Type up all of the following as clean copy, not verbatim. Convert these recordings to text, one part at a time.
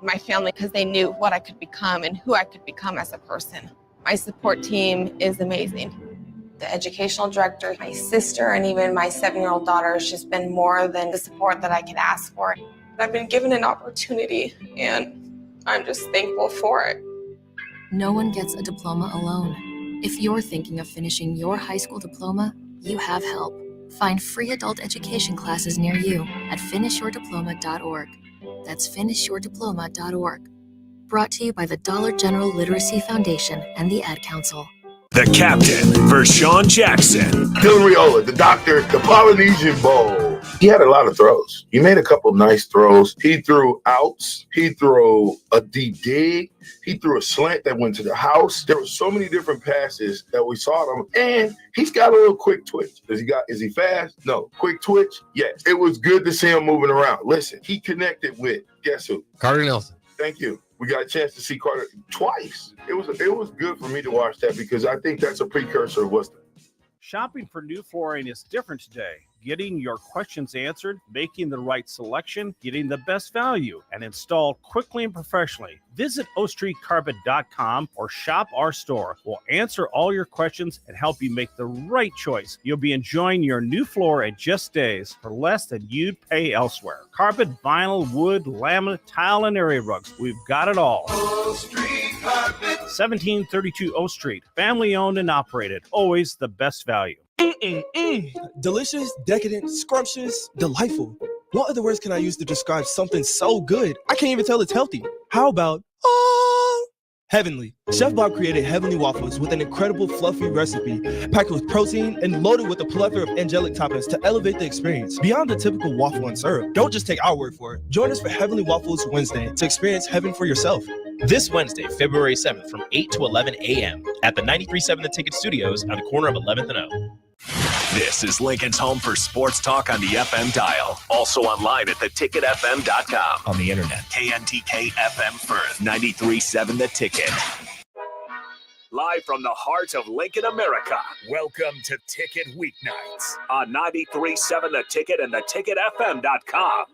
my family because they knew what I could become and who I could become as a person. My support team is amazing. The educational director, my sister, and even my 7-year-old daughter has just been more than the support that I could ask for. I've been given an opportunity, and I'm just thankful for it. No one gets a diploma alone. If you're thinking of finishing your high school diploma, you have help. Find free adult education classes near you at finishyourdiploma.org. That's finishyourdiploma.org. Brought to you by the Dollar General Literacy Foundation and the Ad Council. The captain, Vershawn Jackson. Dylan Riola, the doctor, the Polynesian Bowl. He had a lot of throws. He made a couple nice throws. He threw outs. He threw a deep dig. He threw a slant that went to the house. There were so many different passes that we saw him. And he's got a little quick twitch. Is he fast? No. Quick twitch? Yes. It was good to see him moving around. Listen, he connected with, guess who? Carter Nelson. Thank you. We got a chance to see Carter twice. It was good for me to watch that because I think that's a precursor of what's the Shopping for new flooring is different today. Getting your questions answered, making the right selection, getting the best value, and installed quickly and professionally. Visit ostreetcarpet.com or shop our store. We'll answer all your questions and help you make the right choice. You'll be enjoying your new floor in just days for less than you'd pay elsewhere. Carpet, vinyl, wood, laminate, tile, and area rugs. We've got it all. O Street Carpet. 1732 O Street. Family owned and operated. Always the best value. Delicious, decadent, scrumptious, delightful. What other words can I use to describe something so good? I can't even tell it's healthy. How about heavenly? Chef Bob created heavenly waffles with an incredible fluffy recipe packed with protein and loaded with a plethora of angelic toppings to elevate the experience beyond the typical waffle and syrup. Don't just take our word for it. Join us for Heavenly Waffles Wednesday to experience heaven for yourself. This Wednesday, February 7th from 8 to 11 a.m. at the 93.7 The Ticket Studios on the corner of 11th and O. This is Lincoln's home for sports talk on the FM dial. Also online at theticketfm.com. On the internet. KNTK FM Firth, 93.7 The Ticket. Live from the heart of Lincoln, America. Welcome to Ticket Weeknights on 93.7 The Ticket and theticketfm.com.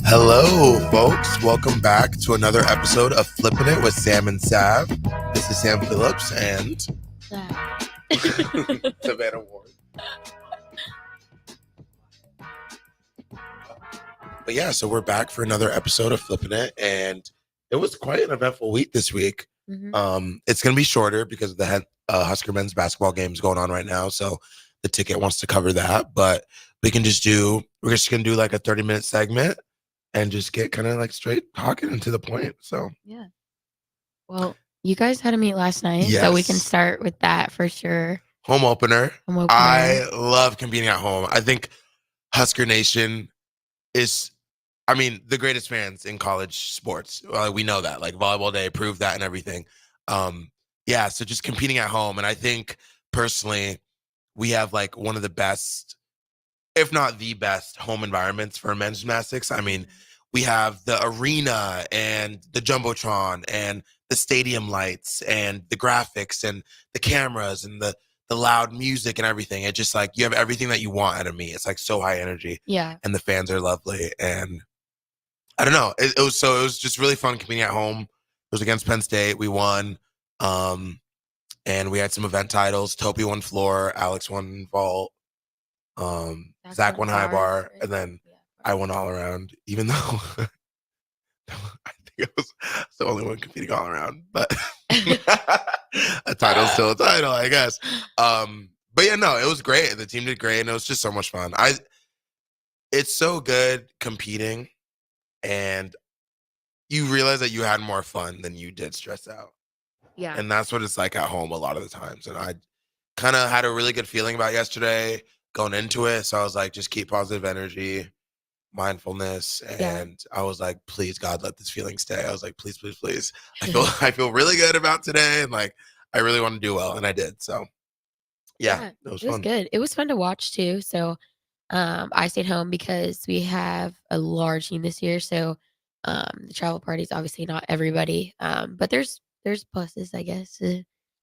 Hello, folks. Welcome back to another episode of Flippin It with Sam and Sav. This is Sam Phillips and Savannah Ward. But yeah, so we're back for another episode of Flippin It, and it was quite an eventful week this week. Mm-hmm. It's going to be shorter because of the Husker men's basketball games going on right now, so the ticket wants to cover that. But we're just going to do like a 30-minute segment and just get kind of like straight talking and to the point. So yeah. Well, you guys had a meet last night, yes. So we can start with that for sure. Home opener. I love competing at home. I think Husker Nation is, the greatest fans in college sports. We know that. Like Volleyball Day proved that and everything. So just competing at home. And I think personally, we have like one of the best, if not the best, home environments for men's gymnastics. We have the arena and the Jumbotron and the stadium lights and the graphics and the cameras and the loud music and everything. It's just like you have everything that you want out of me. It's like so high energy. Yeah. And the fans are lovely. And I don't know. It was just really fun competing at home. It was against Penn State. We won. And we had some event titles. Topi won floor. Alex won vault. Zach won high bar. And then I won all around, even though I think I was the only one competing all around. But a title's still a title, I guess. But yeah, no, it was great. The team did great, and it was just so much fun. It's so good competing, and you realize that you had more fun than you did stress out. Yeah. And that's what it's like at home a lot of the times. And I kind of had a really good feeling about yesterday going into it. So I was like, just keep positive energy, mindfulness. And I was like, please, God, let this feeling stay. I was like, please, please, please. I feel really good about today. And like, I really want to do well. And I did. So yeah, it was fun. Good. It was fun to watch too. So I stayed home because we have a large team this year. So the travel parties, obviously not everybody. But there's pluses, I guess,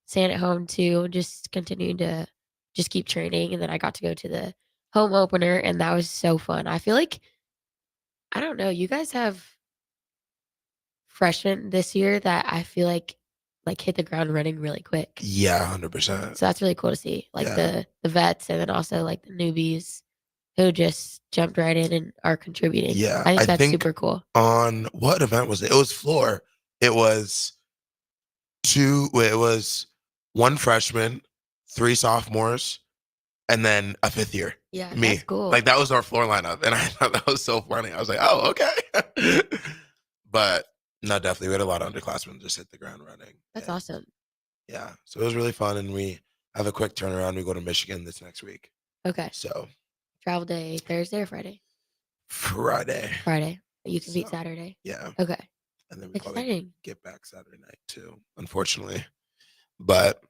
staying at home too, just continuing to just keep training. And then I got to go to the home opener, and that was so fun. I feel like I don't know, you guys have freshmen this year that I feel like hit the ground running really quick. Yeah, 100%. So that's really cool to see. Like Yeah. the vets and then also like the newbies who just jumped right in and are contributing. Yeah, I think I that's think super cool. on what event was it? It was floor. It was it was one freshman, three sophomores, and then a fifth year. Yeah, Me. that's cool. Like that was our floor lineup. And I thought that was so funny. I was like, oh, okay. But no, definitely. We had a lot of underclassmen just hit the ground running. That's And, awesome. yeah. So it was really fun. And we have a quick turnaround. We go to Michigan this next week. Okay. So Travel day Thursday or Friday? Friday. Friday. You can beat So, Saturday. Yeah. Okay. And then we probably Exciting. get back Saturday night too, unfortunately. But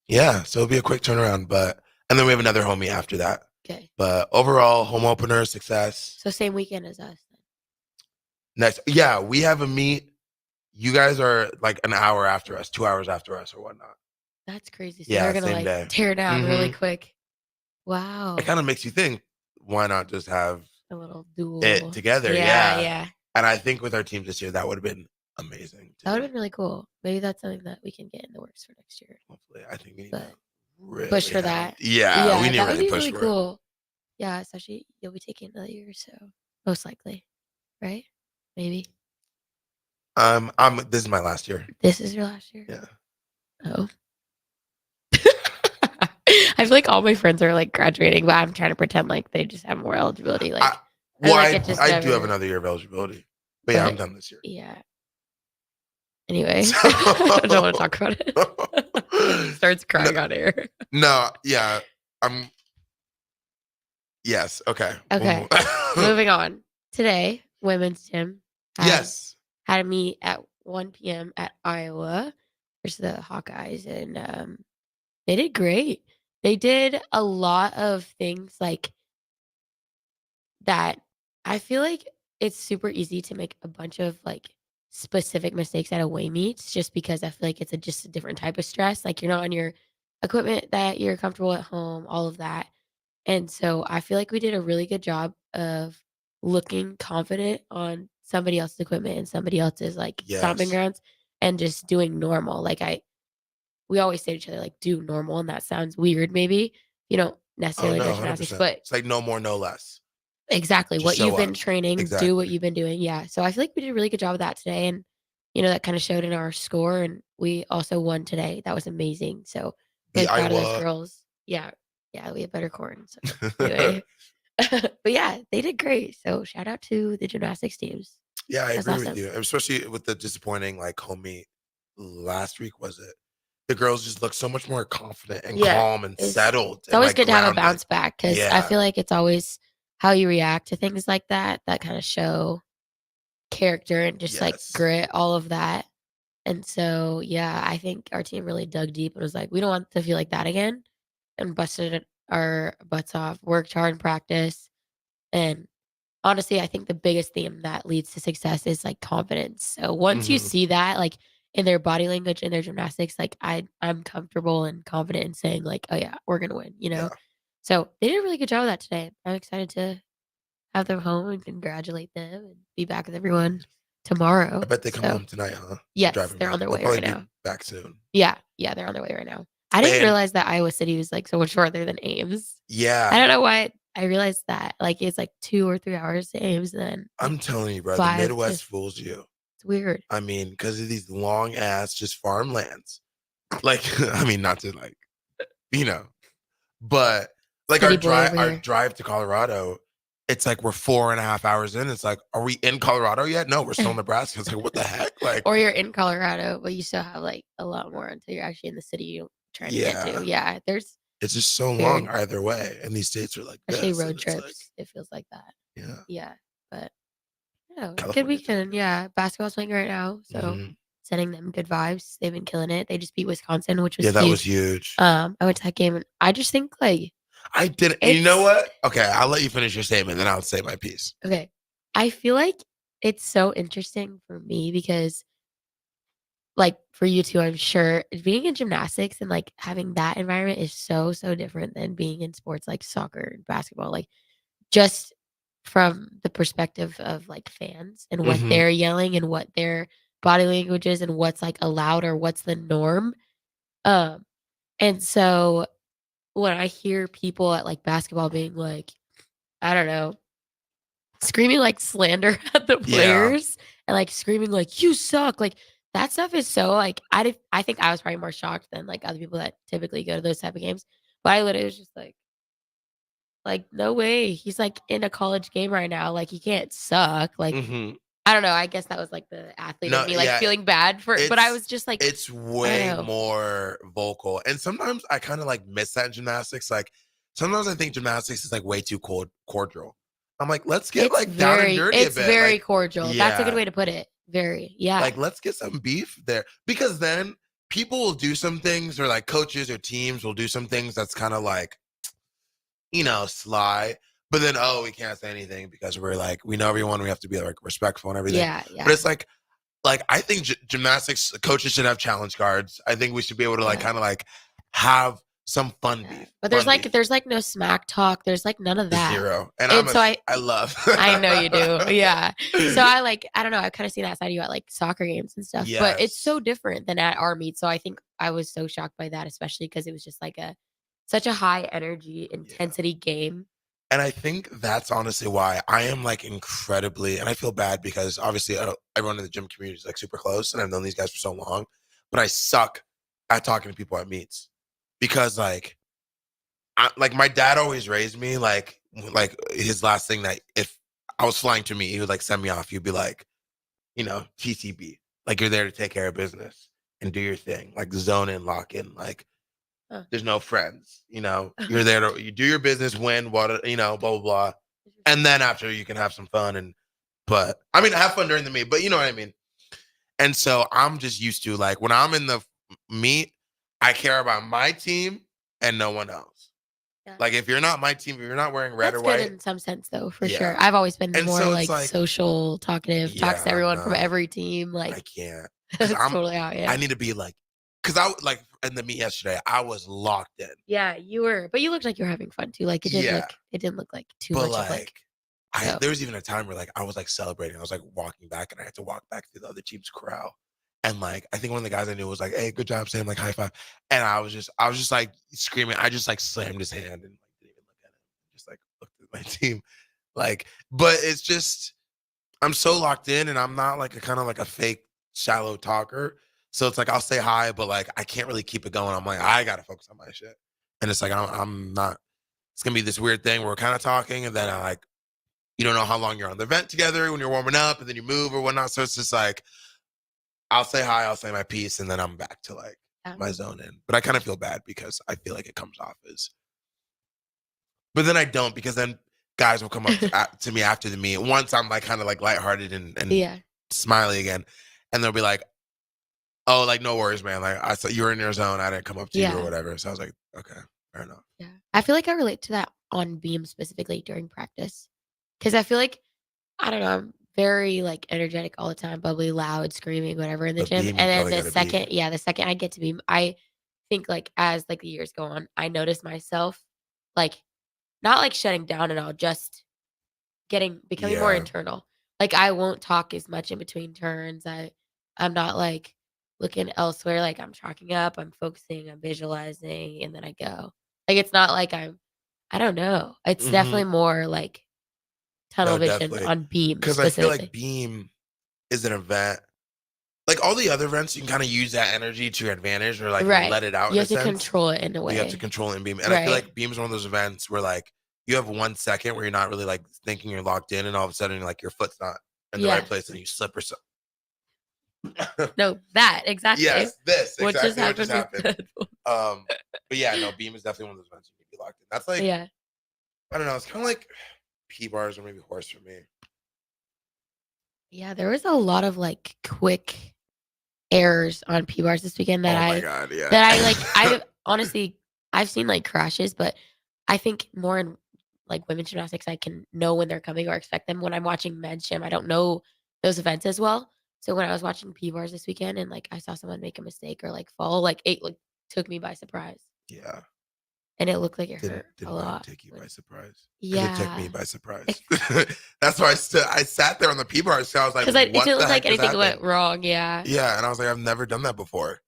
yeah, so it'll be a quick turnaround. And then we have another homie after that. Okay. But overall, home opener, success. So same weekend as us. Next, yeah, we have a meet. You guys are like an hour after us, 2 hours after us, or whatnot. That's crazy. So Yeah, they're gonna same like day. tear down really Mhm. quick. Wow. It kind of makes you think, why not just have A little duel. it together? Yeah, Yeah. yeah. And I think with our team this year, that would have been amazing. That would have been really cool. Maybe that's something that we can get in the works for next year. Hopefully, I think we need But to really push for have- that. Yeah, we need to that would really be push really for it. cool. Yeah, especially you'll be taking another year, so most likely, right? Maybe This is my last year. this is your last year. Yeah. Oh. I feel like all my friends are like graduating, but I'm trying to pretend like they just have more eligibility. Like, I it just do have never- another year of eligibility. But yeah, I'm But- done this year. Yeah. Anyway, I don't want to talk about it. Starts crying on air. No, yeah. Yes, okay. Okay. Moving on. Today, women's gym Yes. had a meet at 1 p.m. at Iowa versus the Hawkeyes, and they did great. They did a lot of things like that. I feel like it's super easy to make a bunch of like specific mistakes at away meets just because I feel like it's just a different type of stress. Like you're not on your equipment that you're comfortable at home, all of that. And so I feel like we did a really good job of looking confident on somebody else's equipment and somebody else's like stomping Yes. grounds and just doing normal. Like we always say to each other, like, do normal. And that sounds weird, maybe. You don't Oh, necessarily no, know gymnastics, 100%. but It's like no more, no less. exactly Just what show you've been up. training, do Exactly. what you've been doing. Yeah. So I feel like we did a really good job of that today. And, that kind of showed in our score. And we also won today. That was amazing. So really The proud of those Iowa. girls. Yeah. Yeah. We have better corn. So anyway. But yeah, they did great. So shout out to the gymnastics teams. Yeah, I That's agree awesome. with you. Especially with the disappointing like home meet last week, was it? The girls just look so much more confident and Yeah, calm and settled. It's always like, good to have a grounded. bounce back because I Yeah. feel like it's always how you react to things like that kind of show character and just like Yes. grit, all of that. And so, yeah, I think our team really dug deep and was like, we don't want to feel like that again, and busted our butts off, worked hard in practice. And honestly, I think the biggest theme that leads to success is like confidence. So once you Mhm. see that, like in their body language, in their gymnastics, like I'm comfortable and confident in saying like, oh yeah, we're gonna win, Yeah. So they did a really good job of that today. I'm excited to have them home and congratulate them and be back with everyone tomorrow. I bet they come So, home tonight, huh? Yes, Driving they're back. on their They'll way probably right be now. back soon. Yeah, they're on their way right now. I didn't And- realize that Iowa City was like so much farther than Ames. I Yeah. don't know why I realized that. Like it's like 2 or 3 hours to Ames, and then I'm telling you, bro, the 5 to- Midwest fools you. it's weird. I mean, because of these long ass just farmlands. Like, I mean, not to like, but like City boy over our here. drive to Colorado, it's like we're 4.5 hours in. It's like, are we in Colorado yet? No, we're still in Nebraska. It's like, what the heck? Like, Or you're in Colorado, but you still have like a lot more until you're actually in the city you're trying to get to. Yeah, there's it's just so long either way. And these states are like especially this, road and it's like, trips. It feels like that. yeah. Yeah, but good California weekend. Yeah, basketball's playing right now, so Mhm. sending them good vibes. They've been killing it. They just beat Wisconsin, which was Yeah, that huge. was huge. I went to that game, and I just think like I didn't. You know it's- what? Okay, I'll let you finish your statement, then I'll say my piece. okay, I feel like it's so interesting for me because like for you too, I'm sure being in gymnastics and like having that environment is so, so different than being in sports like soccer and basketball. Like just from the perspective of like fans and what Mhm. they're yelling and what their body language is and what's like allowed or what's the norm. Um, and so when I hear people at like basketball being like, I don't know, screaming like slander at the Yeah. players and like screaming like you suck, like that stuff is so like I think I was probably more shocked than like other people that typically go to those type of games. But I literally was just like no way. He's like in a college game right now. Like he can't suck. Like Mhm. I don't know. I guess that was like the athlete in No, me, like yeah, feeling bad for. But I it's was just like, it's I don't way know. more vocal, and sometimes I kind of like miss that in gymnastics. Like sometimes I think gymnastics is like way too cordial. I'm like, let's get like down and dirty a It's bit. very Like, cordial. That's a good yeah, way to put it. Very, yeah, like let's get some beef there because then people will do some things, or like coaches or teams will do some things that's kind of like sly. But then, oh, we can't say anything because we're like, we know everyone. We have to be like respectful and everything. yeah, But yeah, it's like I think gymnastics coaches should have challenge cards. I think we should be able to like yeah. kind of like have some fun Yeah, beef. but Fun beef. there's, like, no smack talk, there's, like, none of that, Zero. And and so I love. I know you do, yeah. So I don't know, I kinda see that side of you at, like, soccer games and stuff, but it's so Yes. different than at our meet, so I think I was so shocked by that, especially because it was just, like, such a high energy Yeah. intensity game. And I think that's honestly why I am like incredibly, and I feel bad because obviously everyone in the gym community is like super close, and I've known these guys for so long, but I suck at talking to people at meets because like my dad always raised me like his last thing that if I was flying to meet, he would like send me off. He'd be like, TCB, like you're there to take care of business and do your thing, like zone in, lock in, like Huh. there's no friends, you're there to you do your business, win, what blah blah blah, and then after you can have some fun but I mean have fun during the meet, but you know what I mean. And so I'm just used to like when I'm in the meet, I care about my team and no one else. Yeah. Like if you're not my team, if you're not wearing red That's or good white, in some sense though, for sure. yeah. I've always been And more, so it's like, like, social, talkative, talks to yeah, everyone from no, every team, I like, can't because that's totally how I I am. need to be like, because I like in the meet yesterday, I was locked in. Yeah, you were, but you looked like you were having fun too. Like Yeah, it didn't look like too but much of like like so. there was even a time where like I was like celebrating. I was like walking back and I had to walk back through the other team's corral. And like I think one of the guys I knew was like, "Hey, good job, Sam!" Like high five. And I was just like screaming. I just like slammed his hand and like didn't even look at him. Just like looked at my team. Like, but it's just I'm so locked in and I'm not like a kind of like a fake shallow talker. So it's like I'll say hi, but like I can't really keep it going. I'm like, I gotta focus on my shit. And it's like I'm not, it's gonna be this weird thing where we're kind of talking and then I like you don't know how long you're on the event together when you're warming up and then you move or whatnot. So it's just like I'll say hi, I'll say my piece, and then I'm back to like Yeah. my zone in. But I kind of feel bad because I feel like it comes off as, but then I don't because then guys will come up to me after the meet. Once I'm like kind of like lighthearted and Yeah. smiley again, and they'll be like, "Oh, like no worries, man. Like I thought you were in your zone. I didn't come up to you or Yeah. whatever." So I was like, "Okay, fair enough." Yeah. I feel like I relate to that on beam specifically during practice. Cause I feel like, I don't know, I'm very like energetic all the time, bubbly, loud, screaming, whatever in the But gym. beam, you And then probably got to be. the second I get to beam, I think like as like the years go on, I notice myself like not like shutting down at all, just becoming more Yeah. internal. Like I won't talk as much in between turns. I'm not like looking elsewhere. Like I'm chalking up, I'm focusing, I'm visualizing, and then I go. Like it's not like I don't know. It's Hmm. definitely more like tunnel No, vision definitely. on beam Because I feel like specifically. beam is an event. Like all the other events, you can kind of use that energy to your advantage or like Right. let it out You in a have to sense. control it in a But you have to way. control it in beam. And I feel Right. like beam is one of those events where like you have 1 second where you're not really like thinking you're locked in, and all of a sudden like your foot's not in the right Yeah. place and you slip or something. No, that exactly. Yes, this What just exactly what just happened with happened. the But yeah, no, beam is definitely one of those events you need to be locked in. That's like Yeah. I don't know, it's kind of like P bars or maybe horse for me. Yeah, there was a lot of like quick errors on P bars this weekend Oh my god, yeah. that I like I honestly I've seen like crashes, but I think more in like women's gymnastics I can know when they're coming or expect them. When I'm watching men's gym, I don't know those events as well. So when I was watching P-Bars this weekend and, like, I saw someone make a mistake or, like, fall, like, it, like, took me by surprise. Yeah. And it looked like it hurt a Didn't lot. take you by surprise. Because it took me Yeah. by surprise. That's why I sat there on the P-Bar. So I was like, Because it what didn't the look like heck just anything went happened? wrong, yeah. Yeah, and I was like, I've never done that before.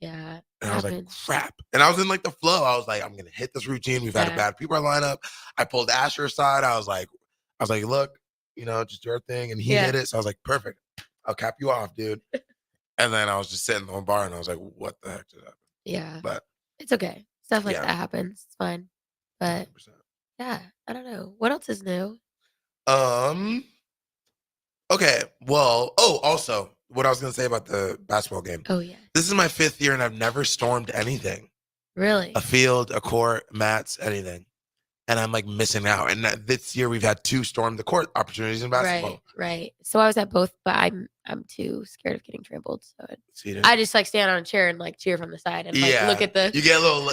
Yeah, And I was like, happens. crap. And I was in like the flow. I was like, I'm gonna hit this routine. We've had a Yeah. bad P-Bar lineup. I pulled Asher aside. I was like, look, just do our thing. And he Yeah. hit it. So I was like, perfect. I'll cap you off, dude. And then I was just sitting on the bar and I was like, what the heck just happened? Yeah. But It's okay. Stuff like Yeah. that happens. It's fine. But 100%. yeah, I don't know. What else is new? Okay. Well, also, what I was gonna say about the basketball game. Oh, yeah. This is my 5th year and I've never stormed anything. Really? A field, a court, mats, anything. And I'm like missing out. And this year we've had 2 storm the court opportunities in basketball. Right. So I was at both, but I'm too scared of getting trampled. So So you I just like stand on a chair and like cheer from the side and like look at the. You get low,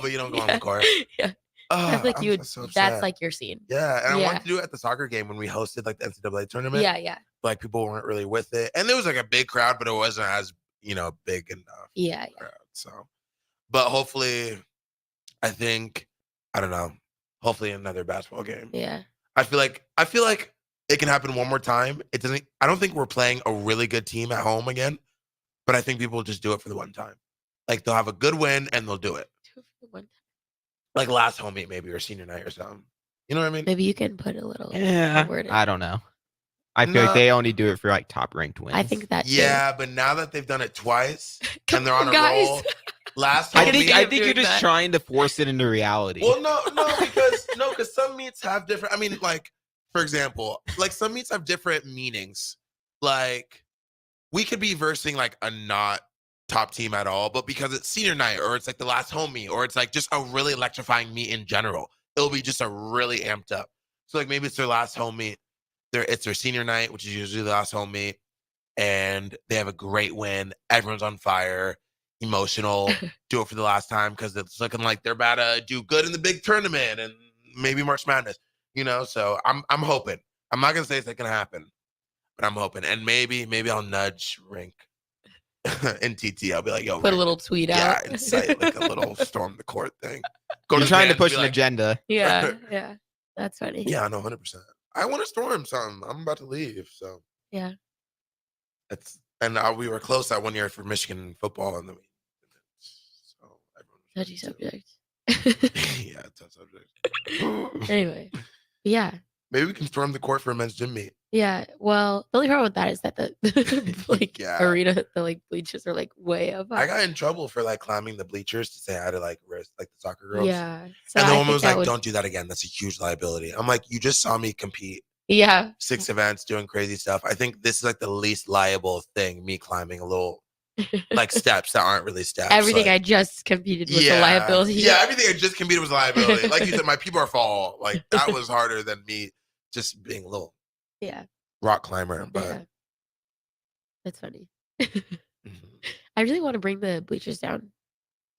but you don't go on the court. Yeah. Oh, I feel like you would. so That's upset. like your scene. Yeah, and I Yeah. wanted to do it at the soccer game when we hosted like the NCAA tournament. Yeah. Like people weren't really with it, and there was like a big crowd, but it wasn't as big enough. Yeah. Crowd, so, but hopefully, I don't know. Hopefully, another basketball game. Yeah. I feel like it can happen one more time. It doesn't. I don't think we're playing a really good team at home again, but I think people will just do it for the one time. Like they'll have a good win and they'll do it. Like last home meet maybe or senior night or something. You know what I mean? Maybe you can put a little. Yeah, word in. I don't know. I feel like they only do it for like top ranked wins. I think that. Yeah, but now that they've done it twice and they're on a guys. roll, last I home think meet. you're just trying to force it into reality. Well, no, because some meets have different. I mean, like for example, like some meets have different meanings. Like we could be versing like a not top team at all, but because it's senior night or it's like the last home meet or it's like just a really electrifying meet in general, it'll be just a really amped up. So like maybe it's their last home meet. It's their senior night, which is usually the last home meet, and they have a great win. Everyone's on fire, emotional, do it for the last time because it's looking like they're about to do good in the big tournament and maybe March Madness. So I'm hoping. I'm not gonna say it's not gonna happen, but I'm hoping. And maybe I'll nudge Rink in TT. I'll be like, yo, Put a Rink, little tweet yeah, out. incite like a little storm the court thing. You're the trying to fans and push be an like, agenda. Yeah. That's funny. Yeah, no, 100%. I want to storm something. I'm about to leave, so Yeah. We were close that one year for Michigan football, and then so Touchy subject. yeah, tough subject. Anyway, yeah. Maybe we can storm the court for a men's gym meet. Yeah. Well, the only problem with that is that the Yeah. arena, the like bleachers are like way up high. I got in trouble for like climbing the bleachers to say hi to like the soccer girls. Yeah. So And the I woman think was that like, would- "Don't do that again. That's a huge liability." I'm like, "You just saw me compete Yeah. 6 events, doing crazy stuff. I think this is like the least liable thing. Me climbing a little like steps that aren't really steps. Everything like, I just competed was a liability. Yeah, everything I just competed was a liability. Like you said, my P-bar fall, like that was harder than me just being a little Yeah. rock climber. But Yeah. That's funny. Mhm. I really want to bring the bleachers down.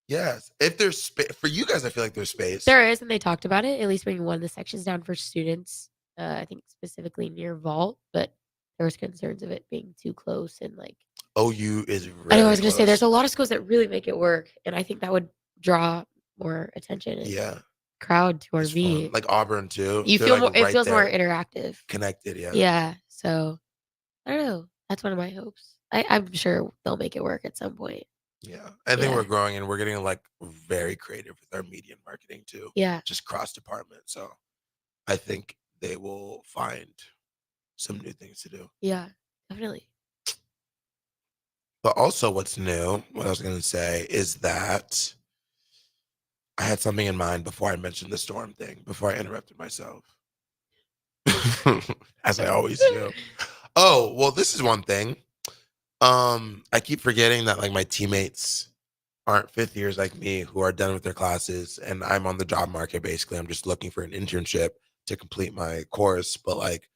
Yes, if there's space for you guys, I feel like there's space. There is, and they talked about it. At least bringing one of the sections down for students. I think specifically near vault, but there was concerns of it being too close and like. OU is. I know. I was going gonna say there's a lot of schools that really make it work, and I think that would draw more attention. And crowd to our it's V. fun. Like Auburn too. You They're, feel like, more. It right feels more there, interactive. connected. Yeah. Yeah. So I don't know. That's one of my hopes. I'm sure they'll make it work at some point. Yeah, I think Yeah. we're growing and we're getting like very creative with our media and marketing too. Yeah. Just cross department. So I think they will find some new things to do. Yeah. Definitely. But also, what's new, what I was going to say is that I had something in mind before I mentioned the storm thing, before I interrupted myself. As I always do. Oh, well, this is one thing. I keep forgetting that like my teammates aren't 5th years like me who are done with their classes, and I'm on the job market basically. I'm just looking for an internship to complete my course, but like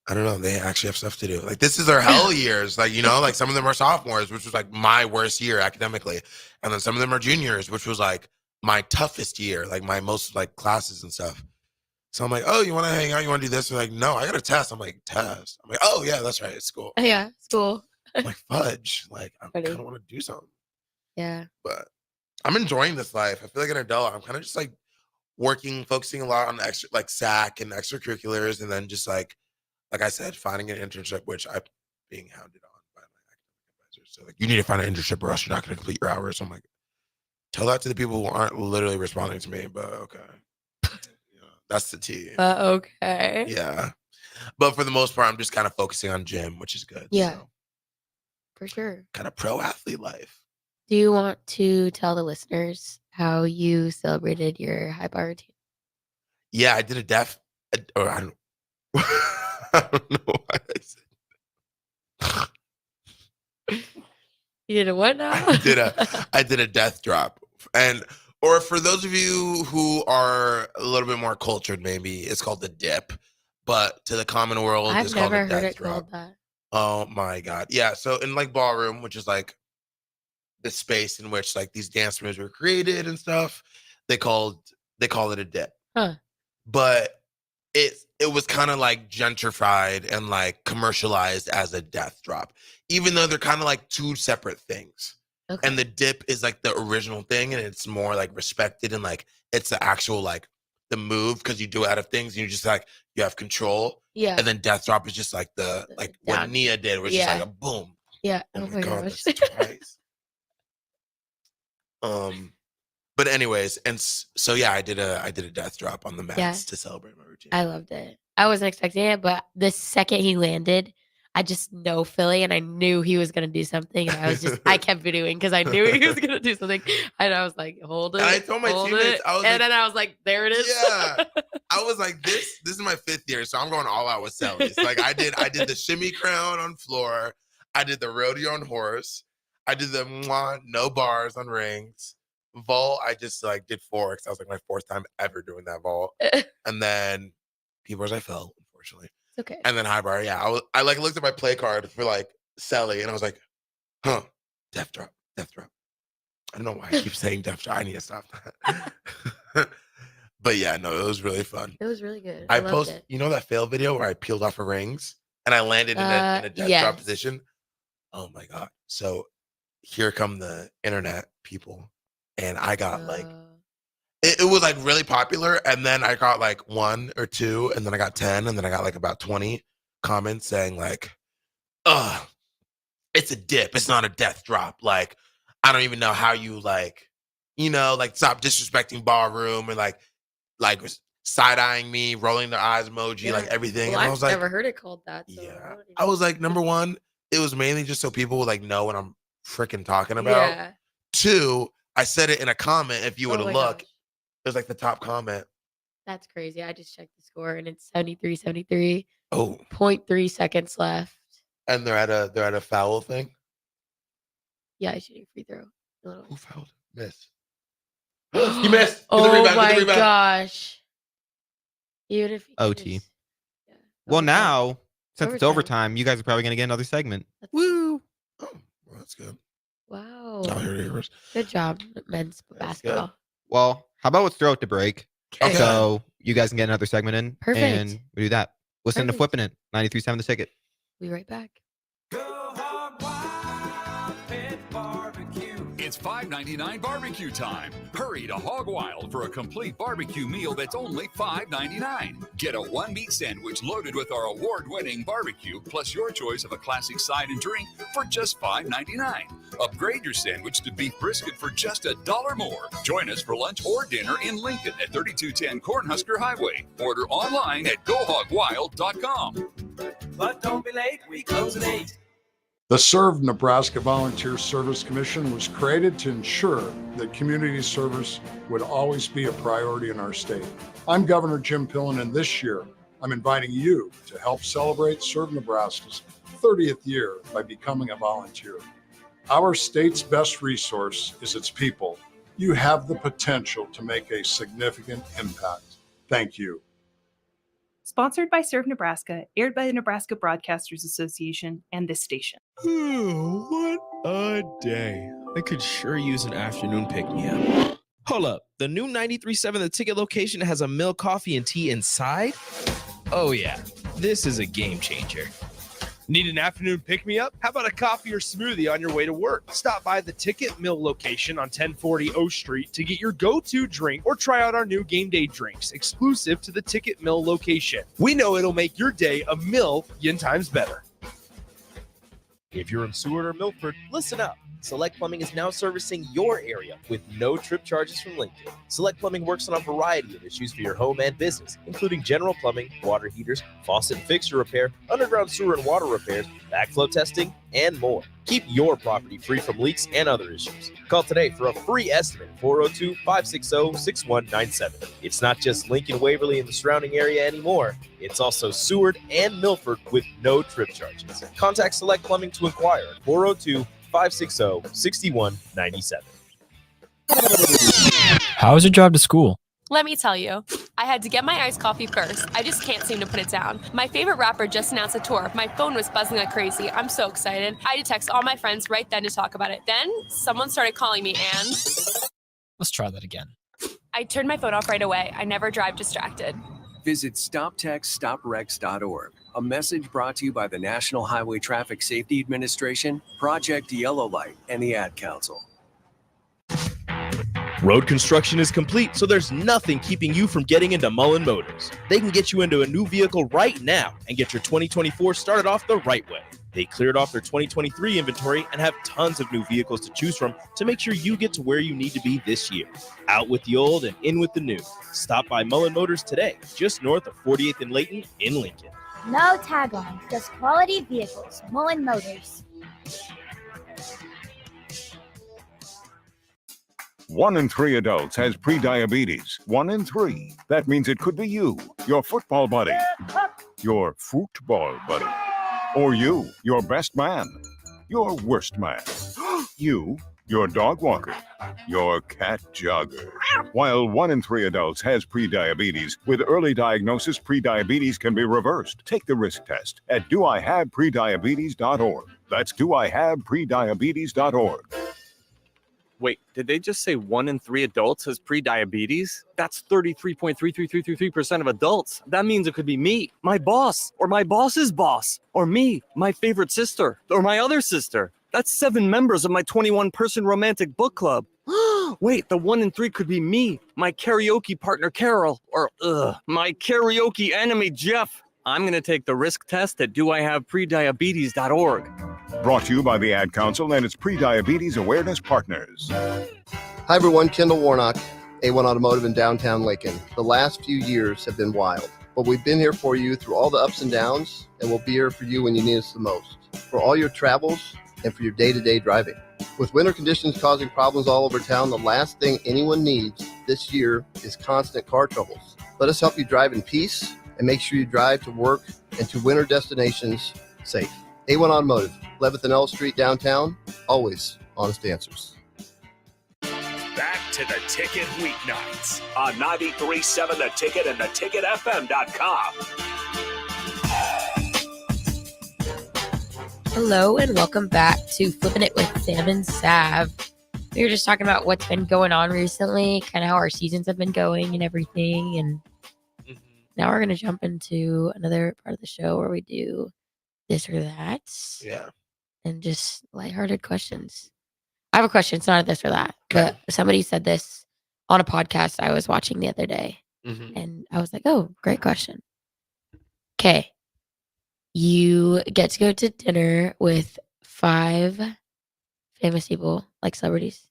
I don't know, they actually have stuff to do. Like this is their hell years. Like, like some of them are sophomores, which was like my worst year academically. And then some of them are juniors, which was like my toughest year, like my most like classes and stuff. So I'm like, oh, you want to hang out? You want to do this? They're like, no, I got a test. I'm like, test? I'm like, oh, yeah, that's right. It's cool. Yeah, it's cool. I'm like, fudge. Like, I Funny. kind of want to do something. Yeah. But I'm enjoying this life. I feel like an adult. I'm kind of just like working, focusing a lot on extra, like SAC and extracurriculars. And then just like I said, finding an internship, which I'm being hounded on by my academic advisor. So like, you need to find an internship or else you're not going to complete your hours. So I'm like, tell that to the people who aren't literally responding to me, but okay. That's the tea. Okay. Yeah. But for the most part, I'm just kind of focusing on gym, which is good. Yeah. So, for sure. kind of pro athlete life. Do you want to tell the listeners how you celebrated your high bar routine? Yeah, I did a or I don't, I don't know why I said. You did a what now? I did a death drop. Or for those of you who are a little bit more cultured, maybe it's called the dip, but to the common world, I've it's called never a death heard it drop. called that. Oh my God. Yeah. So in like ballroom, which is like the space in which like these dance moves were created and stuff, they call it a dip. Huh. But it was kind of like gentrified and like commercialized as a death drop, even though they're kind of like two separate things. Okay. And the dip is like the original thing, and it's more like respected, and like it's the actual like the move because you do it out of things and you just like you have control. Yeah. And then death drop is just like the like what down. Nia did was just like a boom. Yeah. Oh my God, that's twice. But anyways, and so yeah, I did a death drop on the mats to celebrate my routine. I loved it. I wasn't expecting it, but the second he landed, I just know Philly, and I knew he was gonna do something, and I kept doing because I knew he was gonna do something, and I was like, hold it. And I told my teammates, then I was like, there it is. Yeah, I was like, this is my 5th year, so I'm going all out with Sellies. Like I did the shimmy crown on floor, I did the rodeo on horse, I did the no bars on rings. Vault, I just like did 4 because I was like my 4th time ever doing that vault. And then P-bars I fell, unfortunately. It's okay. And then high bar, yeah. I like looked at my play card for like Sally and I was like, death drop. I don't know why I keep saying death drop. I need to stop that. But yeah, no, it was really fun. It was really good. I loved post, it. you know that fail video where I peeled off of rings and I landed in a death drop position? Oh my God. So here come the internet people. And I got like, it was like really popular. And then I got like 1 or 2, and then I got 10, and then I got like about 20 comments saying like, it's a dip. It's not a death drop. Like, I don't even know how you like, like stop disrespecting ballroom and like side-eyeing me, rolling their eyes emoji, like everything. Well, and I I've was like, never heard it called that. So yeah. I was like, number 1, it was mainly just so people would like know what I'm freaking talking about. Yeah. 2, I said it in a comment. If you would have looked, gosh. it was like the top comment. That's crazy. I just checked the score and it's 73-73. Oh, 0.3 seconds left. And they're at a foul thing. Yeah, I should do free throw. Who fouled? Miss. You missed. Get the Oh rebound, my get the rebound. gosh. Even if OT. just, Well, now since it's Overtime. overtime, you guys are probably gonna get another segment. Woo! Oh, well, that's good. Wow. Oh, here it is. Good job, men's basketball. Well, how about let's throw it to break? Okay. So you guys can get another segment in. Perfect. And we do that. Listen to Perfect. Flippin' It, 93.7 The Ticket. We'll be right back. It's $5.99 barbecue time. Hurry to Hog Wild for a complete barbecue meal that's only $5.99. Get a 1-meat sandwich loaded with our award-winning barbecue, plus your choice of a classic side and drink for just $5.99. Upgrade your sandwich to beef brisket for just $1 more. Join us for lunch or dinner in Lincoln at 3210 Cornhusker Highway. Order online at GoHogWild.com. But don't be late, we close at 8. The Serve Nebraska Volunteer Service Commission was created to ensure that community service would always be a priority in our state. I'm Governor Jim Pillen, and this year I'm inviting you to help celebrate Serve Nebraska's 30th year by becoming a volunteer. Our state's best resource is its people. You have the potential to make a significant impact. Thank you. Sponsored by Serve Nebraska, aired by the Nebraska Broadcasters Association and this station. What a day. I could sure use an afternoon pick-me-up. Hold up. The new 93.7 The Ticket location has a milk, coffee, and tea inside? Oh, yeah. This is a game changer. Need an afternoon pick-me-up? How about a coffee or smoothie on your way to work? Stop by the Ticket Mill location on 1040 O Street to get your go-to drink or try out our new game day drinks exclusive to the Ticket Mill location. We know it'll make your day a million times better. If you're in Seward or Milford, listen up. Select Plumbing is now servicing your area with no trip charges from Lincoln. Select Plumbing works on a variety of issues for your home and business, including general plumbing, water heaters, faucet and fixture repair, underground sewer and water repairs, backflow testing, and more. Keep your property free from leaks and other issues. Call today for a free estimate, 402-560-6197. It's not just Lincoln, Waverly, and the surrounding area anymore. It's also Seward and Milford with no trip charges. Contact Select Plumbing to inquire at 402-560-6197. How was your drive to school? Let me tell you, I had to get my iced coffee first. I just can't seem to put it down. My favorite rapper just announced a tour. My phone was buzzing like crazy. I'm so excited. I had to text all my friends right then to talk about it. Then someone started calling me and... Let's try that again. I turned my phone off right away. I never drive distracted. Visit StopTextStopWrecks.org. A message brought to you by the National Highway Traffic Safety Administration, Project Yellow Light, and the Ad Council. Road construction is complete, so there's nothing keeping you from getting into Mullen Motors. They can get you into a new vehicle right now and get your 2024 started off the right way. They cleared off their 2023 inventory and have tons of new vehicles to choose from to make sure you get to where you need to be this year. Out with the old and in with the new. Stop by Mullen Motors today, just north of 48th and Layton in Lincoln. No tag-on, just quality vehicles. Mullen Motors. 1 in 3 adults has prediabetes. 1 in 3. That means it could be you, your football buddy, your football buddy, or you, your best man, your worst man, you, your dog walker, your cat jogger. While 1 in 3 adults has prediabetes, with early diagnosis, prediabetes can be reversed. Take the risk test at doihaveprediabetes.org. That's doihaveprediabetes.org. Wait, did they just say 1 in 3 adults has prediabetes? That's 33.33333% of adults. That means it could be me, my boss, or my boss's boss, or me, my favorite sister, or my other sister. That's 7 members of my 21-person romantic book club. Wait, the 1 in 3 could be me, my karaoke partner Carol, or my karaoke enemy Jeff. I'm going to take the risk test at doihaveprediabetes.org. Brought to you by the Ad Council and its Prediabetes Awareness Partners. Hi everyone, Kendall Warnock, A1 Automotive in downtown Lincoln. The last few years have been wild, but we've been here for you through all the ups and downs, and we'll be here for you when you need us the most, for all your travels and for your day-to-day driving. With winter conditions causing problems all over town, the last thing anyone needs this year is constant car troubles. Let us help you drive in peace and make sure you drive to work and to winter destinations safe. A1 Automotive, 11th and L Street downtown, always honest answers. Back to the Ticket weeknights on 93.7 The Ticket and theticketfm.com. Hello and welcome back to Flippin' It with Sam and Sav. We were just talking about what's been going on recently, kind of how our seasons have been going and everything. And now we're going to jump into another part of the show where we do this or that. Yeah. And just lighthearted questions. I have a question. It's not a this or that, but somebody said this on a podcast I was watching the other day. And I was like, oh, great question. Okay. You get to go to dinner with 5 famous people, like celebrities,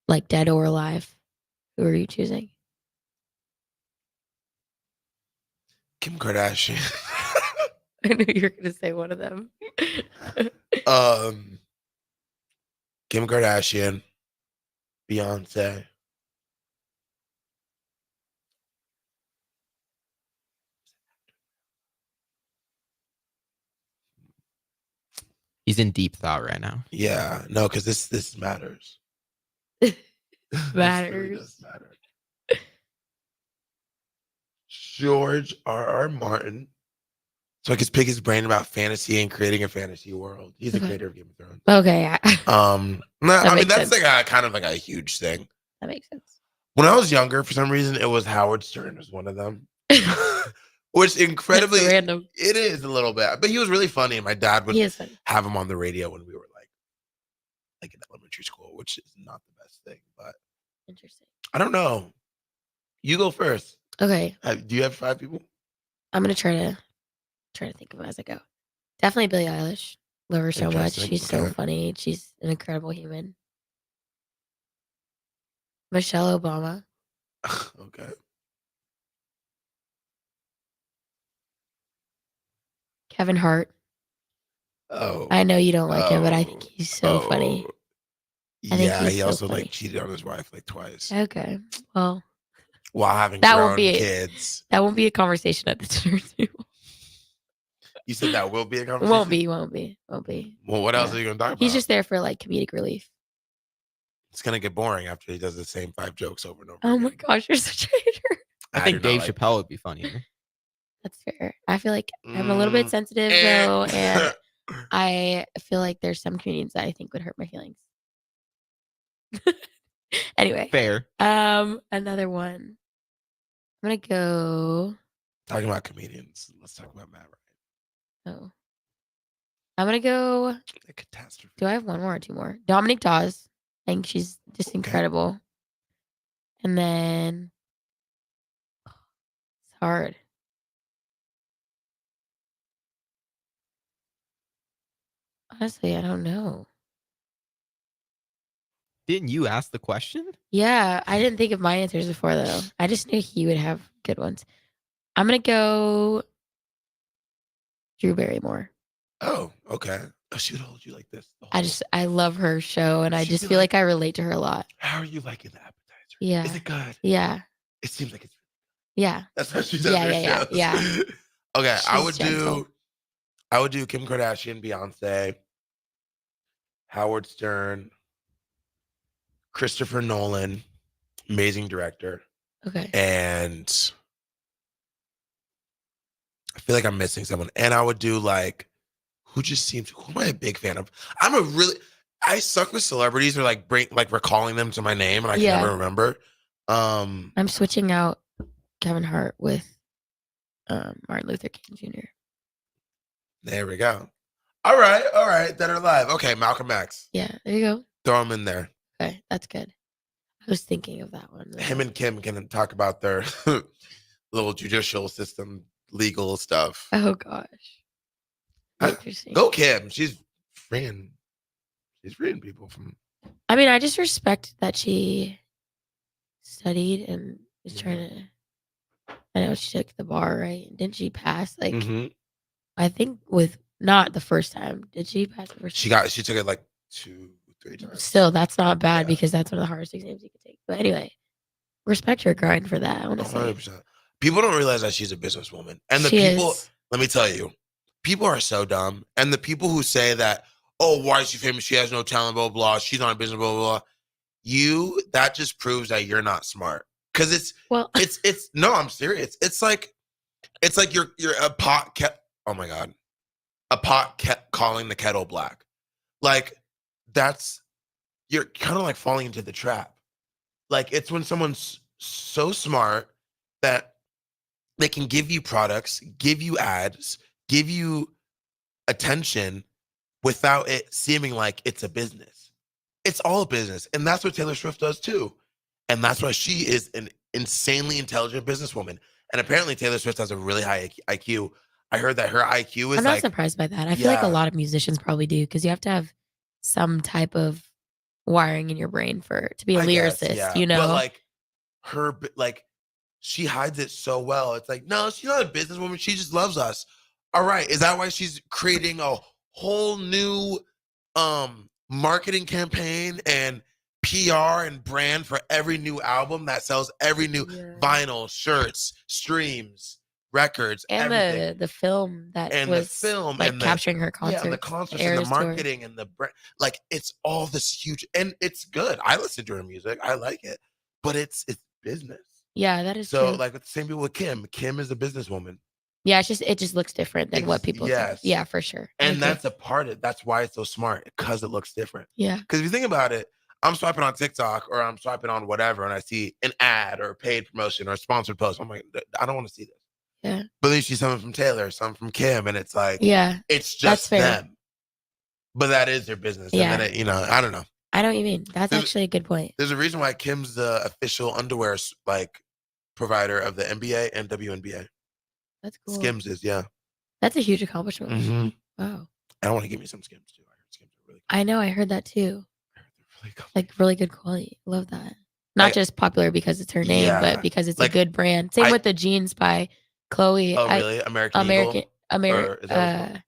like dead or alive. Who are you choosing? Kim Kardashian. I knew you were going to say one of them. Kim Kardashian, Beyonce. He's in deep thought right now. Yeah, no, because this matters. Matters. This really does matter. George R.R. Martin. So I could pick his brain about fantasy and creating a fantasy world. He's the creator of Game of Thrones. Okay. No, I mean makes that's sense. like a kind of like a huge thing. That makes sense. When I was younger, for some reason, it was Howard Stern was one of them. Which incredibly That's random. It is a little bit. But he was really funny. And my dad would He is funny. have him on the radio when we were like in elementary school, which is not the best thing. But Interesting. I don't know. You go first. Okay. Do you have 5 people? I'm gonna try to think of it as I go. Definitely Billie Eilish. Love her so much. Interesting. She's so Okay. funny. She's an incredible human. Michelle Obama. Okay. Kevin Hart. Oh. I know you don't like him, but I think he's so funny. I think Yeah, he's he so also funny. like cheated on his wife like twice Okay. Well, while having that grown won't be kids. That won't be a conversation at the dinner table. You said that will be a conversation? Won't be. Well, what else Yeah. are you going to talk about? He's just there for like comedic relief. It's going to get boring after he does the same 5 jokes over and over. Oh my gosh, you're such a hater. I think Dave Chappelle would be funnier. That's fair. I feel like I'm a little bit sensitive though, and I feel like there's some comedians that I think would hurt my feelings. Anyway. Fair. Another one. I'm gonna go. Talking about comedians. Let's talk about Matt Ryan. Oh. I'm gonna go. A catastrophe. Do I have one more or two more? Dominique Dawes. I think she's just incredible. And then it's hard. Honestly, I don't know. Didn't you ask the question? Yeah, I didn't think of my answers before though. I just knew he would have good ones. I'm gonna go Drew Barrymore. Oh, okay. Oh, she would hold you like this. I love her show, and I She'd just be feel like, like I relate to her a lot. How are you liking the appetizer? Yeah. Is it good? Yeah. It seems like it's. Yeah. That's how she does Yeah, her yeah, shows. yeah. Okay, She's gentle. I would do Kim Kardashian, Beyonce, Howard Stern, Christopher Nolan, amazing director. Okay. And I feel like I'm missing someone. And I would do like, who am I a big fan of? I suck with celebrities or like recalling them to my name and I can Yeah. never remember. I'm switching out Kevin Hart with Martin Luther King Jr. There we go. All right. Dead or alive. Okay, Malcolm X. Yeah, there you go. Throw him in there. Okay, that's good. I was thinking of that one. Him and Kim can talk about their little judicial system, legal stuff. Oh gosh. Interesting. Go Kim. She's freeing people from. I mean, I just respect that she studied and is trying to. I know she took the bar, right? Didn't she pass? Like, I think with not the first time. Did she pass the first time? She took it like 2-3 times. Still, that's not bad because that's one of the hardest exams you could take. But anyway, respect her grind for that. I want to say. 100%. People don't realize that she's a businesswoman. And the She people, is. let me tell you, people are so dumb. And the people who say that, oh, why is she famous? She has no talent, blah, blah, blah. She's not a business, blah, blah, blah. That just proves that you're not smart. Because it's no, I'm serious. It's like you're a pot oh my God. A pot calling the kettle black. Like you're kind of like falling into the trap. Like it's when someone's so smart that they can give you products, give you ads, give you attention without it seeming like it's a business. It's all a business. And that's what Taylor Swift does too. And that's why she is an insanely intelligent businesswoman. And apparently Taylor Swift has a really high IQ. I heard that her IQ is I'm not surprised by that. I feel like a lot of musicians probably do because you have to have some type of wiring in your brain to be a lyricist, you know? But like she hides it so well. It's like, no, she's not a businesswoman. She just loves us. All right. Is that why she's creating a whole new marketing campaign and PR and brand for every new album that sells every new vinyl, shirts, streams, records, and everything. the film that And was the film like and capturing her concerts, and the concerts and the marketing and the brand. Like it's all this huge, and it's good. I listen to her music. I like it, but it's business. Yeah, that is so true. like with the same people with Kim. Kim is a businesswoman. Yeah, it just looks different than what people think. Yeah, for sure. And that's a part of it. That's why it's so smart, because it looks different. Yeah. Because if you think about it, I'm swiping on TikTok or I'm swiping on whatever, and I see an ad or a paid promotion or a sponsored post. I'm like, I don't want to see this. Yeah. But then you see something from Taylor, something from Kim, and it's like, Yeah. it's That's just fair. them. But that is their business. Yeah. And then, I don't know. I know what you mean. That's There's- actually a good point. There's a reason why Kim's the official underwear like provider of the NBA and WNBA. That's cool. Skims is, yeah. That's a huge accomplishment. Mm-hmm. Wow. I want to give me some Skims too. I heard Skims are really I know. I heard that too. really good. Like really good quality. Love that. Not Like- just popular because it's her name, Yeah. but because it's Like, a good brand. Same with the jeans by Chloe. Oh, really? American Eagle? Or is that what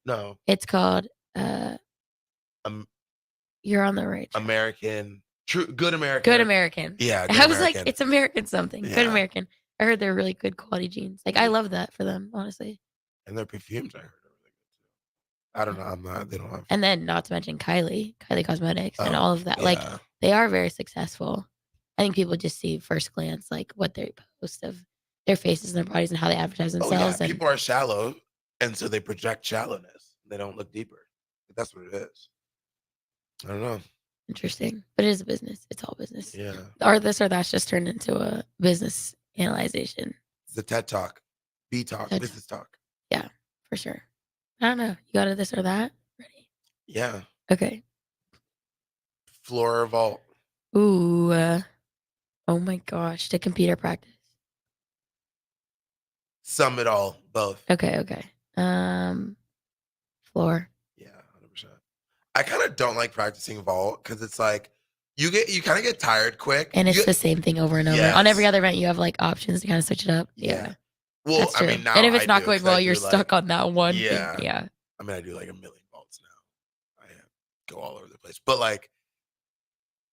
it's called? No. It's called You're on the right track. American. Good American. Good American. Yeah. Good I was American. like, it's American something. Good Yeah. American. I heard they're really good quality jeans. Like I love that for them, honestly. And their perfumes, I heard, are really good too. I don't know. I'm not. They don't have. And then not to mention Kylie Cosmetics and Oh, all of that. Like yeah. they are very successful. I think people just see first glance like what they post of their faces and their bodies and how they advertise Oh, themselves. yeah. And People are shallow, and so they project shallowness. They don't look deeper. That's what it is. I don't know. interesting. But it is a business. It's all business. Yeah. Or this or that's just turned into a business analyzation. It's the TED Talk, B Talk, TED Business Talk. Yeah, for sure. I don't know. You got a this or that? Yeah. Okay. Floor or vault. Ooh. Oh my gosh. To compete or practice. Sum it all, both. Okay. Floor. Yeah, 100%. I kind of don't like practicing vault because it's like you kind of get tired quick. And it's You- the same thing over and over. Yes. On every other event, you have like options to kind of switch it up. Yeah. Well, That's I true. mean, now and if it's I not do, going 'cause I well, do, you're like- stuck on that one Yeah. thing. Yeah. I mean, I do like a million vaults now. I go all over the place. But like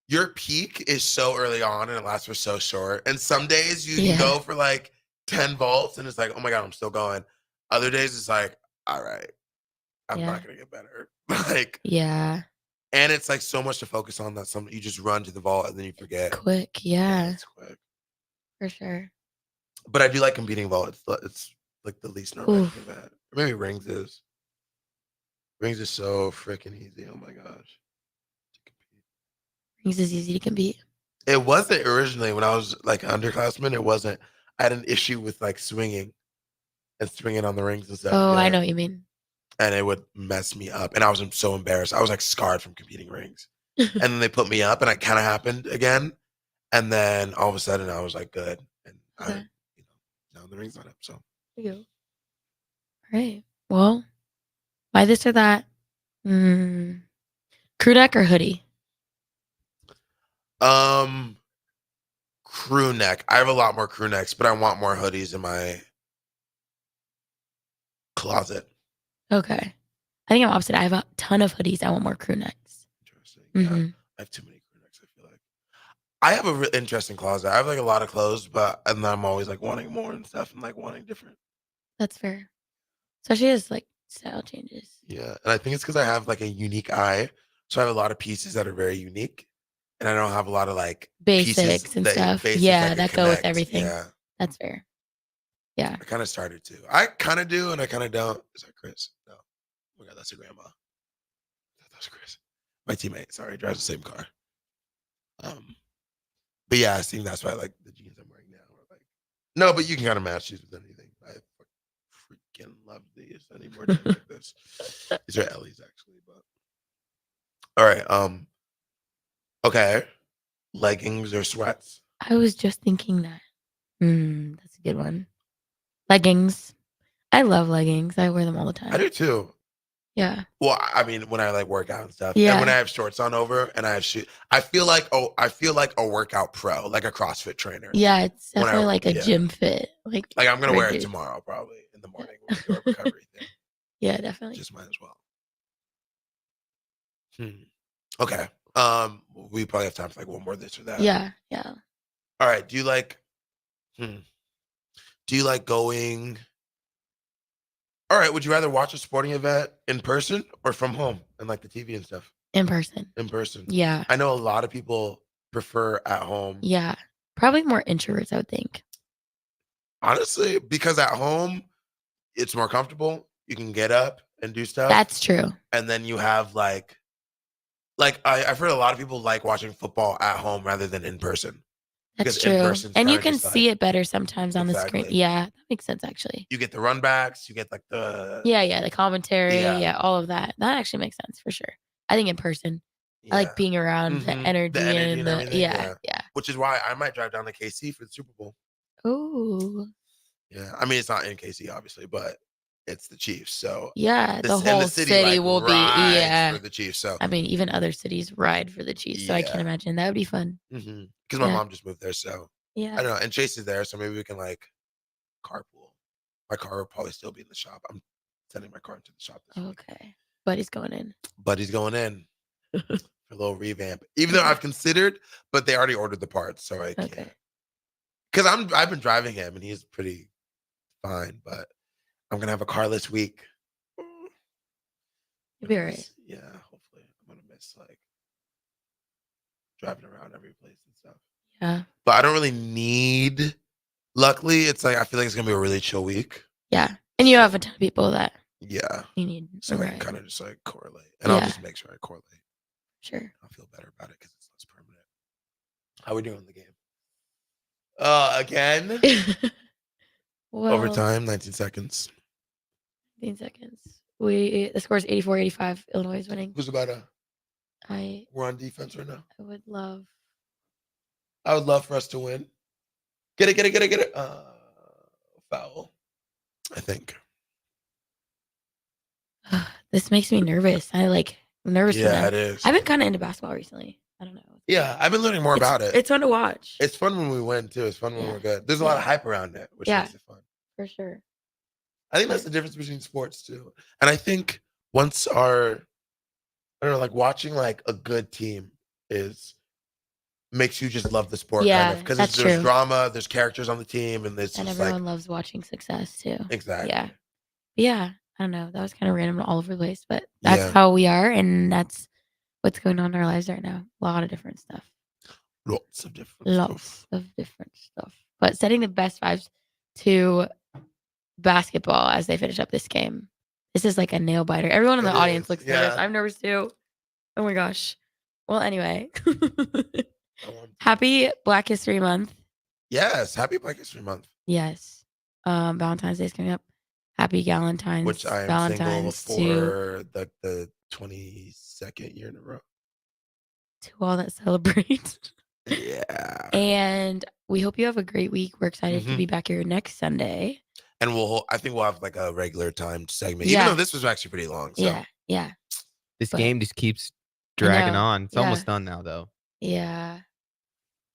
your peak is so early on and it lasts for so short. And some days you can go for like 10 vaults and it's like, oh my God, I'm still going. Other days it's like, all right, I'm not gonna get better. Like, Yeah. and it's like so much to focus on that you just run to the vault and then you forget. Quick. Yeah. It's quick. For sure. But I do like competing vault. It's like the least nerve-wracking Oof. event. Or maybe rings is. Rings is so freaking easy. Oh my gosh. Rings is easy to compete. It wasn't originally when I was like an underclassman. It wasn't. I had an issue with like swinging on the rings and stuff. Oh, I yeah. know what you mean. And it would mess me up. And I was so embarrassed. I was like scarred from competing rings. And then they put me up and it kind of happened again. And then all of a sudden I was like good. And Okay. now the ring's not up. So There you go. All right. Well, why this or that? Crew neck or hoodie? Crew neck. I have a lot more crew necks, but I want more hoodies in my closet. Okay. I think I'm opposite. I have a ton of hoodies. I want more crew necks. Interesting. Mhm. I have too many crew necks, I feel like. I have a really interesting closet. I have like a lot of clothes, and then I'm always like wanting more and stuff and like wanting different. That's fair. Especially as like style changes. Yeah. And I think it's because I have like a unique eye. So I have a lot of pieces that are very unique. And I don't have a lot of like Basics pieces and that- stuff. basics Yeah, can that go with connect. everything. Yeah. That's fair. Yeah. I kind of started to. I kind of do and I kind of don't. Is that Chris? No. Oh my God, that's a grandma. That's Chris. My teammate. Sorry, drives the same car. But yeah, I think that's why I like the jeans I'm wearing now. Like, no, but you can kind of match these with anything. I freaking love these. I need more jeans like this. These are Ellie's actually, but all right. Okay. Leggings or sweats? I was just thinking that. That's a good one. Leggings. I love leggings. I wear them all the time. I do too. Yeah. Well, I mean, when I like work out and stuff, Yeah. and when I have shorts on over, and I have shoes, I feel like a workout pro, like a CrossFit trainer. Yeah, it's When I- definitely like a yeah. gym fit. Like I'm gonna wear it rigid. tomorrow, probably in the morning when we do our recovery thing. Yeah, definitely. Just might as well. Okay. We probably have time for like one more this or that. Yeah. All right. Do you like going? All right. Would you rather watch a sporting event in person or from home and like the TV and stuff? In person. In person. Yeah. I know a lot of people prefer at home. Yeah. Probably more introverts, I would think. Honestly, because at home it's more comfortable. You can get up and do stuff. That's true. And then you have like like I've heard a lot of people like watching football at home rather than in person. That's Because true. in person's And you kinda can just, see like, it better sometimes on the screen. exactly. Yeah, that makes sense actually. You get the run backs, you get like the Yeah, the commentary, Yeah. all of that. That actually makes sense for sure. I think in person, I Yeah. like being around the Mhm. energy The energy and and the everything, yeah. Which is why I might drive down to KC for the Super Bowl. Ooh. Yeah, I mean, it's not in KC, obviously, but it's the Chiefs, so Yeah, the and whole the city, city like, will be rides for the Chiefs, so I mean, even other cities ride for the Chiefs, so I can't Yeah. imagine. That would be fun. Mhm. 'Cause my Yeah. mom just moved there, so I Yeah. don't know, and Chase is there, so maybe we can, like, carpool. My car will probably still be in the shop. I'm sending my car into the shop this week. Okay. Buddy's going in. Buddy's going in for a little revamp. Even though I've considered, but they already ordered the parts, so I can't. Okay. 'Cause I've been driving him, and he's pretty fine, but I'm gonna have a carless week. You'll be alright. Yeah, hopefully. I'm gonna miss, like, driving around every place and stuff. Yeah. But I don't really need luckily, it's like I feel like it's gonna be a really chill week. Yeah. And you have a ton of people that Yeah. you need So I can right. kinda just, like, correlate. And I'll Yeah. just make sure I correlate. Sure. I'll feel better about it because it's less permanent. How we doing in the game? Again? Well, Overtime, 19 seconds. 15 seconds. The score is 84-85. Illinois is winning. Who's about to I We're on defense right now. I would love I would love for us to win. Get it. Foul. I think. this makes me nervous. I'm nervous for Yeah, them. it is. I've been kind of into basketball recently. I don't know. Yeah, I've been learning more about it. It's fun to watch. It's fun when we win too. It's fun when we're good. There's a lot of hype around it, which Yeah. makes it fun. For sure. I think that's the difference between sports too. And I think once I don't know, like watching like a good team makes you just love the sport Yeah, kind of because that's there's true. drama, there's characters on the team, and it's And just everyone like loves watching success too. exactly. Yeah. Yeah. I don't know. That was kind of random all over the place, but that's Yeah. how we are, and that's what's going on in our lives right now. A lot of different stuff. Lots of different Lots stuff. of different stuff. But setting the best vibes to basketball as they finish up this game. This is like a nail biter. Everyone in the It audience is, looks nervous. yeah. I'm nervous too. Oh my gosh. Well, anyway. I want- Happy Black History Month. Yes, happy Black History Month. Yes. Valentine's Day is coming up. Happy Galentine's. Which I am Valentine's single for the 22nd year in a row. to all that celebrate. Yeah. And we hope you have a great week. We're excited to Mhm. be back here next Sunday. And I think we'll have like a regular timed segment, even Yeah. though this was actually pretty long. So. Yeah. This But- game just keeps I dragging know, on. It's yeah. almost done now, though. Yeah.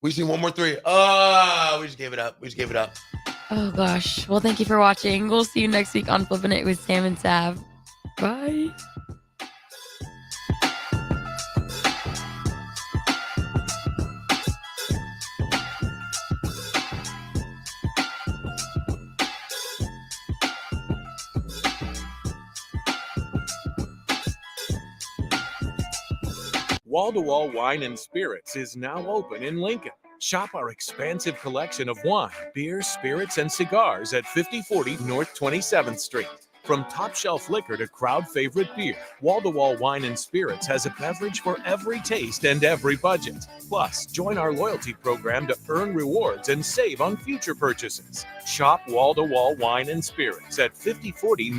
We see one more three. Oh, we just gave it up. Oh gosh. Well, thank you for watching. We'll see you next week on Flippin' It with Sam and Sav. Bye. Wall-to-Wall Wine and Spirits is now open in Lincoln. Shop our expansive collection of wine, beer, spirits, and cigars at 5040 North 27th Street. From top shelf liquor to crowd favorite beer, Wall-to-Wall Wine and Spirits has a beverage for every taste and every budget. Plus, join our loyalty program to earn rewards and save on future purchases. Shop Wall-to-Wall Wine and Spirits at 5040 North